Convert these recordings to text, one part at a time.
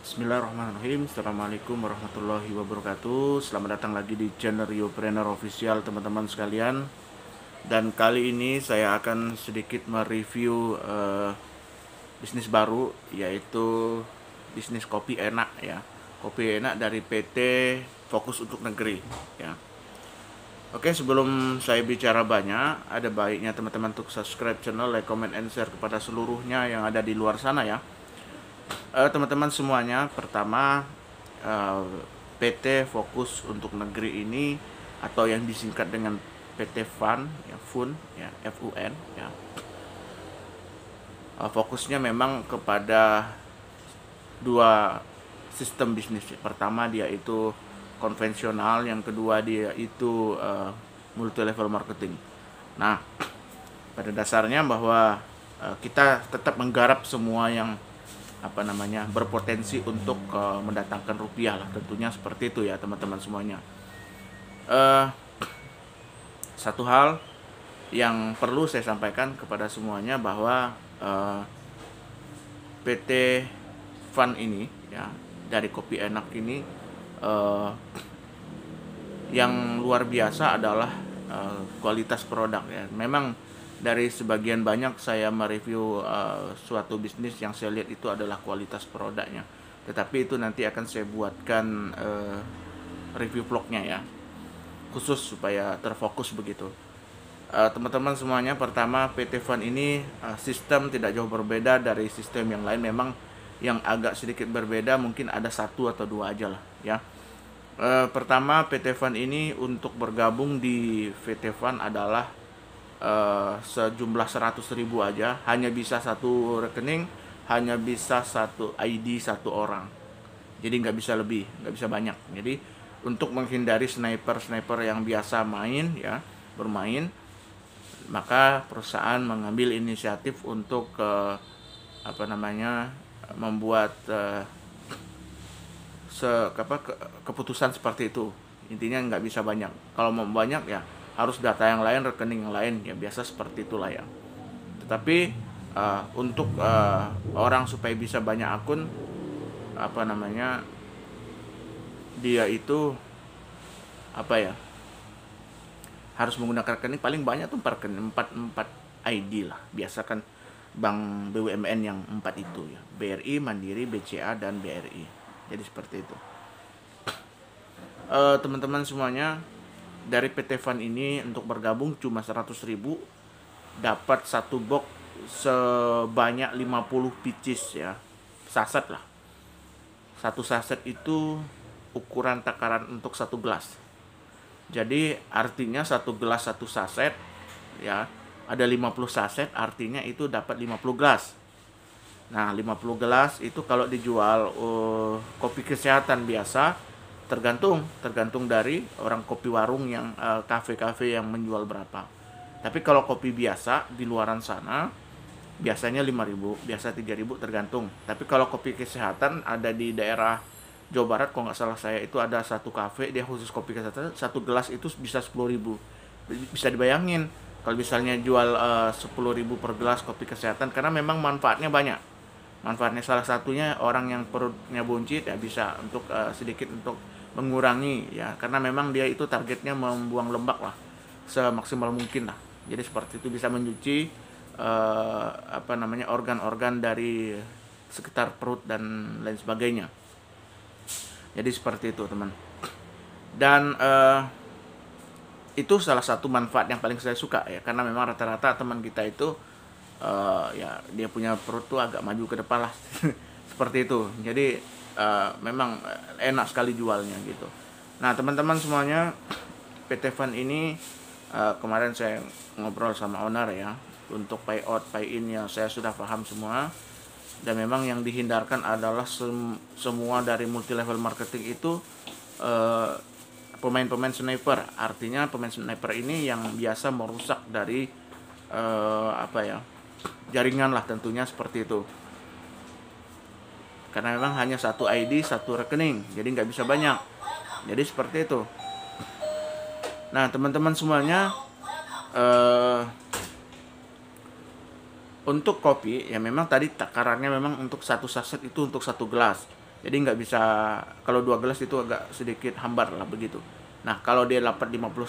Bismillahirrahmanirrahim. Assalamualaikum warahmatullahi wabarakatuh. Selamat datang lagi di channel Riopreneur Official, teman-teman sekalian. Dan kali ini saya akan sedikit mereview bisnis baru, yaitu bisnis kopi enak ya. Kopi enak dari PT Fokus untuk Negeri ya. Oke, sebelum saya bicara banyak, ada baiknya teman-teman untuk subscribe channel, like, comment, and share kepada seluruhnya yang ada di luar sana ya. Teman-teman semuanya, pertama PT Fokus untuk Negeri ini atau yang disingkat dengan PT FUN ya, FUN ya, FUN ya. Fokusnya memang kepada dua sistem bisnis. Pertama dia itu konvensional, yang kedua dia itu multi level marketing. Nah, pada dasarnya bahwa kita tetap menggarap semua yang berpotensi untuk mendatangkan rupiah lah, tentunya seperti itu ya teman-teman semuanya. Satu hal yang perlu saya sampaikan kepada semuanya bahwa PT FUN ini ya, dari kopi enak ini, yang luar biasa adalah kualitas produk ya. Memang dari sebagian banyak saya mereview suatu bisnis, yang saya lihat itu adalah kualitas produknya. Tetapi itu nanti akan saya buatkan review vlognya ya, khusus supaya terfokus begitu. Teman-teman semuanya, pertama PT FUN ini sistem tidak jauh berbeda dari sistem yang lain. Memang yang agak sedikit berbeda mungkin ada satu atau dua aja lah ya. Pertama, PT FUN ini untuk bergabung di PT FUN adalah sejumlah 100.000 aja, hanya bisa satu rekening, hanya bisa satu ID satu orang, jadi nggak bisa lebih, nggak bisa banyak. Jadi untuk menghindari sniper yang biasa bermain, maka perusahaan mengambil inisiatif untuk membuat keputusan seperti itu. Intinya nggak bisa banyak. Kalau mau banyak ya harus data yang lain, rekening yang lain ya, biasa seperti itulah ya. Tetapi untuk orang supaya bisa banyak akun, dia itu harus menggunakan rekening paling banyak tuh 4 ID lah. Biasa kan bank BUMN yang 4 itu ya, BRI, Mandiri, BCA, dan BRI. Jadi seperti itu. Teman-teman semuanya, dari PT FUN ini untuk bergabung cuma 100.000, dapat satu box sebanyak 50 pieces ya, saset lah. Satu saset itu ukuran takaran untuk satu gelas. Jadi artinya satu gelas satu saset ya, ada 50 saset, artinya itu dapat 50 gelas. Nah, 50 gelas itu kalau dijual kopi kesehatan biasa, tergantung dari orang kopi warung yang kafe-kafe yang menjual berapa. Tapi kalau kopi biasa di luaran sana biasanya 5.000, biasa 3.000, tergantung. Tapi kalau kopi kesehatan ada di daerah Jawa Barat, kalau nggak salah saya, itu ada satu kafe dia khusus kopi kesehatan, satu gelas itu bisa 10.000. Bisa dibayangin kalau misalnya jual 10.000 per gelas kopi kesehatan, karena memang manfaatnya banyak. Manfaatnya salah satunya orang yang perutnya buncit ya, bisa untuk sedikit untuk mengurangi ya, karena memang dia itu targetnya membuang lemak lah semaksimal mungkin lah. Jadi seperti itu, bisa mencuci organ-organ dari sekitar perut dan lain sebagainya. Jadi seperti itu teman. Dan itu salah satu manfaat yang paling saya suka ya, karena memang rata-rata teman kita itu ya dia punya perut tuh agak maju ke depan lah seperti itu. Jadi memang enak sekali jualnya gitu. Nah teman-teman semuanya, PT FUN ini kemarin saya ngobrol sama owner ya, untuk pay out pay in ya saya sudah paham semua. Dan memang yang dihindarkan adalah semua dari multi level marketing itu pemain-pemain sniper. Artinya pemain sniper ini yang biasa merusak dari jaringan lah, tentunya seperti itu. Karena memang hanya satu ID satu rekening, jadi nggak bisa banyak. Jadi seperti itu. Nah teman-teman semuanya, untuk kopi ya memang tadi takarannya memang untuk satu saset itu untuk satu gelas. Jadi nggak bisa, kalau 2 gelas itu agak sedikit hambar lah begitu. Nah, kalau dia dapat 50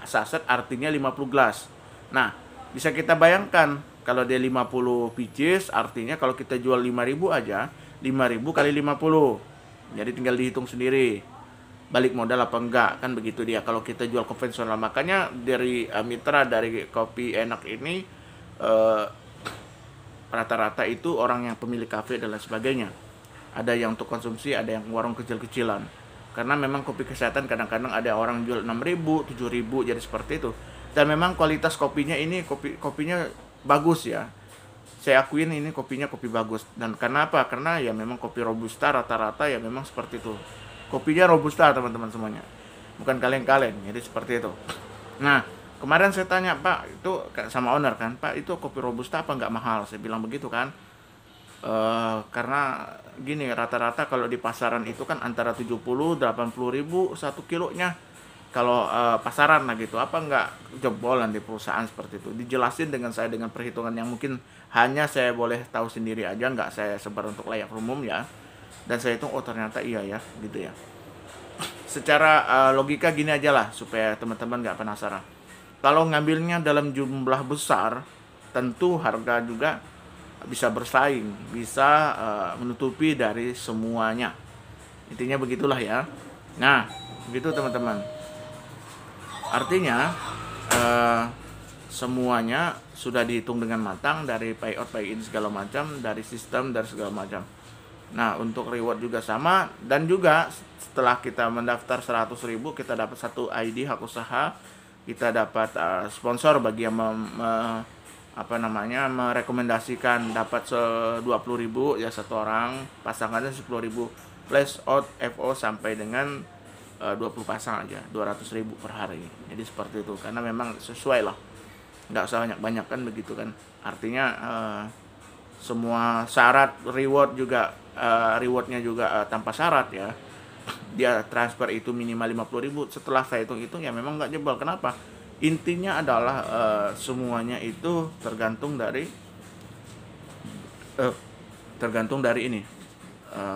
saset artinya 50 gelas. Nah, bisa kita bayangkan kalau dia 50 pieces artinya kalau kita jual 5.000 aja, 5.000 kali 50. Jadi tinggal dihitung sendiri. Balik modal apa enggak, kan begitu dia kalau kita jual konvensional. Makanya dari mitra dari Kopi Enak ini rata-rata itu orang yang pemilik kafe dan lain sebagainya. Ada yang untuk konsumsi, ada yang warung kecil-kecilan. Karena memang kopi kesehatan kadang-kadang ada orang jual 6.000, 7.000, jadi seperti itu. Dan memang kualitas kopinya ini kopinya bagus ya. Saya akuin ini kopinya kopi bagus. Dan karena apa? Karena ya memang kopi robusta rata-rata ya memang seperti itu. Kopinya robusta teman-teman semuanya. Bukan kaleng-kaleng, jadi seperti itu. Nah, kemarin saya tanya Pak, itu sama owner kan, Pak itu kopi robusta apa nggak mahal? Saya bilang begitu kan. Karena gini, rata-rata kalau di pasaran itu kan antara 70-80 ribu 1 kilonya. Kalau pasaran lah gitu, apa nggak jebolan di perusahaan seperti itu? Dijelasin dengan saya dengan perhitungan yang mungkin hanya saya boleh tahu sendiri aja, nggak saya sebar untuk layak umum ya. Dan saya hitung, oh ternyata iya ya, gitu ya. Secara logika gini aja lah, supaya teman-teman nggak penasaran. Kalau ngambilnya dalam jumlah besar, tentu harga juga bisa bersaing, bisa menutupi dari semuanya. Intinya begitulah ya. Nah, begitu teman-teman. Artinya semuanya sudah dihitung dengan matang, dari payout, pay-in segala macam, dari sistem, dari segala macam. Nah, untuk reward juga sama, dan juga setelah kita mendaftar 100.000 kita dapat 1 ID hak usaha, kita dapat sponsor bagi yang merekomendasikan dapat 20.000 ya satu orang, pasangannya 10.000 plus out FO sampai dengan 20 pasang aja 200.000 per hari. Jadi seperti itu, karena memang sesuai lah, nggak usah banyak-banyak kan begitu kan. Artinya semua syarat reward juga rewardnya juga tanpa syarat ya. Dia transfer itu minimal 50.000. Setelah saya hitung-hitung ya memang nggak jebol. Kenapa? Intinya adalah semuanya itu tergantung dari ini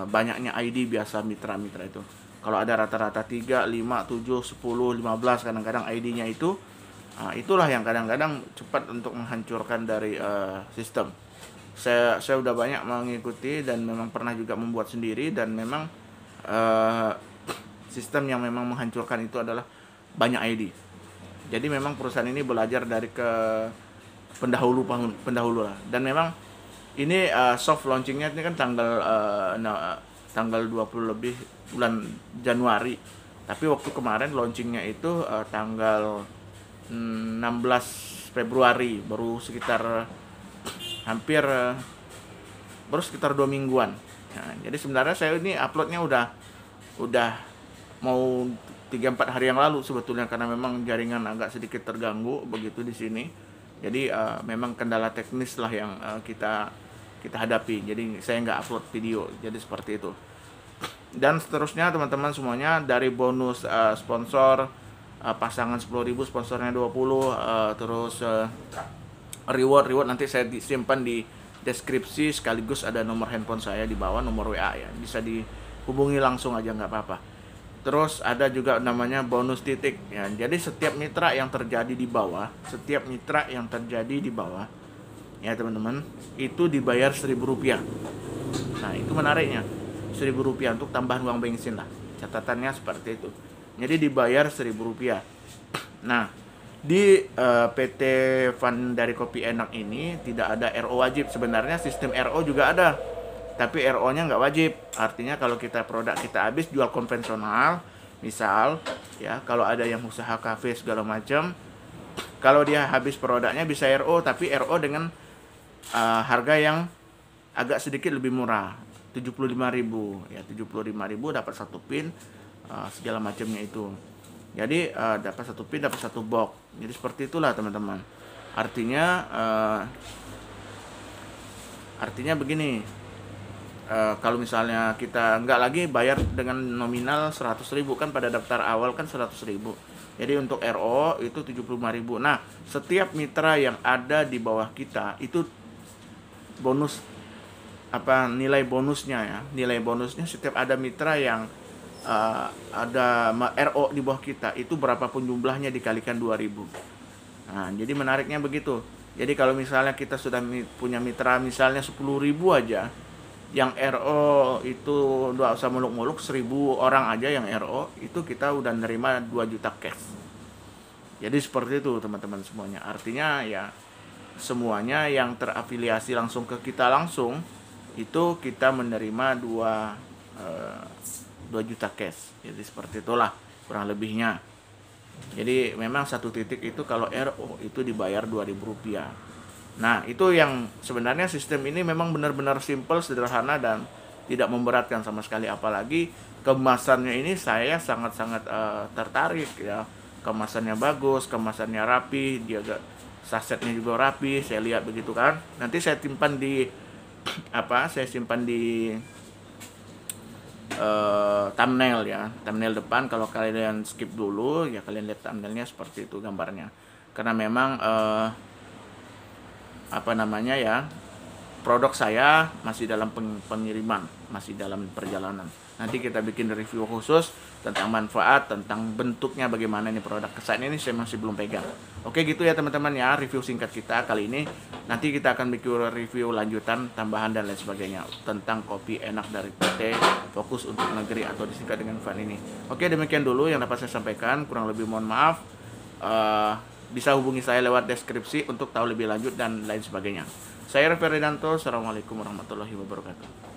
banyaknya ID biasa mitra-mitra itu. Kalau ada rata-rata 3, 5, 7, 10, 15 kadang-kadang ID-nya itu, itulah yang kadang-kadang cepat untuk menghancurkan dari sistem. Saya udah banyak mengikuti dan memang pernah juga membuat sendiri, dan memang sistem yang memang menghancurkan itu adalah banyak ID. Jadi memang perusahaan ini belajar dari pendahulu lah. Dan memang ini soft launchingnya ini kan tanggal 20 lebih bulan Januari. Tapi waktu kemarin launchingnya itu tanggal 16 Februari, baru sekitar 2 mingguan. Nah, jadi sebenarnya saya ini uploadnya udah mau 3-4 hari yang lalu sebetulnya, karena memang jaringan agak sedikit terganggu begitu di sini. Jadi memang kendala teknis lah yang kita hadapi. Jadi saya nggak upload video. Jadi seperti itu. Dan seterusnya teman-teman semuanya, dari bonus sponsor pasangan 10.000, sponsornya 20, terus reward nanti saya simpan di deskripsi, sekaligus ada nomor handphone saya di bawah, nomor WA ya, bisa dihubungi langsung aja nggak apa-apa. Terus ada juga namanya bonus titik ya. Jadi setiap mitra yang terjadi di bawah ya teman-teman, itu dibayar Rp1.000. Nah, itu menariknya, Rp1.000 untuk tambahan uang bensin lah. Catatannya seperti itu. Jadi dibayar Rp1.000. Nah, di PT Fund dari Kopi Enak ini tidak ada RO wajib. Sebenarnya sistem RO juga ada, tapi RO-nya nggak wajib. Artinya kalau produk kita habis jual konvensional, misal ya, kalau ada yang usaha kafe segala macam, kalau dia habis produknya bisa RO, tapi RO dengan harga yang agak sedikit lebih murah, 75.000 ya, 75.000 dapat 1 pin segala macamnya itu. Jadi dapat 1 pin, dapat 1 box. Jadi seperti itulah teman-teman. Artinya begini, kalau misalnya kita nggak lagi bayar dengan nominal 100.000 kan, pada daftar awal kan 100.000. Jadi untuk RO itu 75.000. Nah, setiap mitra yang ada di bawah kita itu bonus nilai bonusnya ya. Nilai bonusnya setiap ada mitra yang ada RO di bawah kita, itu berapapun jumlahnya dikalikan 2.000. Nah, jadi menariknya begitu. Jadi kalau misalnya kita sudah punya mitra misalnya 10.000 aja, yang RO itu nggak usah muluk-muluk, 1.000 orang aja yang RO, itu kita udah nerima 2 juta cash. Jadi seperti itu teman-teman semuanya. Artinya ya semuanya yang terafiliasi langsung ke kita langsung, itu kita menerima 2 juta cash. Jadi seperti itulah kurang lebihnya. Jadi memang satu titik itu kalau RO itu dibayar Rp2.000. Nah, itu yang sebenarnya sistem ini memang benar-benar simple, sederhana, dan tidak memberatkan sama sekali. Apalagi kemasannya ini saya sangat-sangat tertarik ya. Kemasannya bagus, kemasannya rapi, dia sasetnya juga rapi, saya lihat begitu kan. Nanti saya simpan di thumbnail ya, thumbnail depan. Kalau kalian skip dulu ya, kalian lihat thumbnailnya seperti itu gambarnya, karena memang produk saya masih dalam pengiriman, masih dalam perjalanan. Nanti kita bikin review khusus tentang manfaat, tentang bentuknya bagaimana ini produk. Kesannya ini saya masih belum pegang. Oke, gitu ya teman-teman ya, review singkat kita kali ini. Nanti kita akan bikin review lanjutan, tambahan dan lain sebagainya tentang kopi enak dari PT Fokus untuk Negeri atau disingkat dengan FAN ini. Oke, demikian dulu yang dapat saya sampaikan. Kurang lebih mohon maaf. Bisa hubungi saya lewat deskripsi untuk tahu lebih lanjut dan lain sebagainya. Saya Ferdinando. Assalamualaikum warahmatullahi wabarakatuh.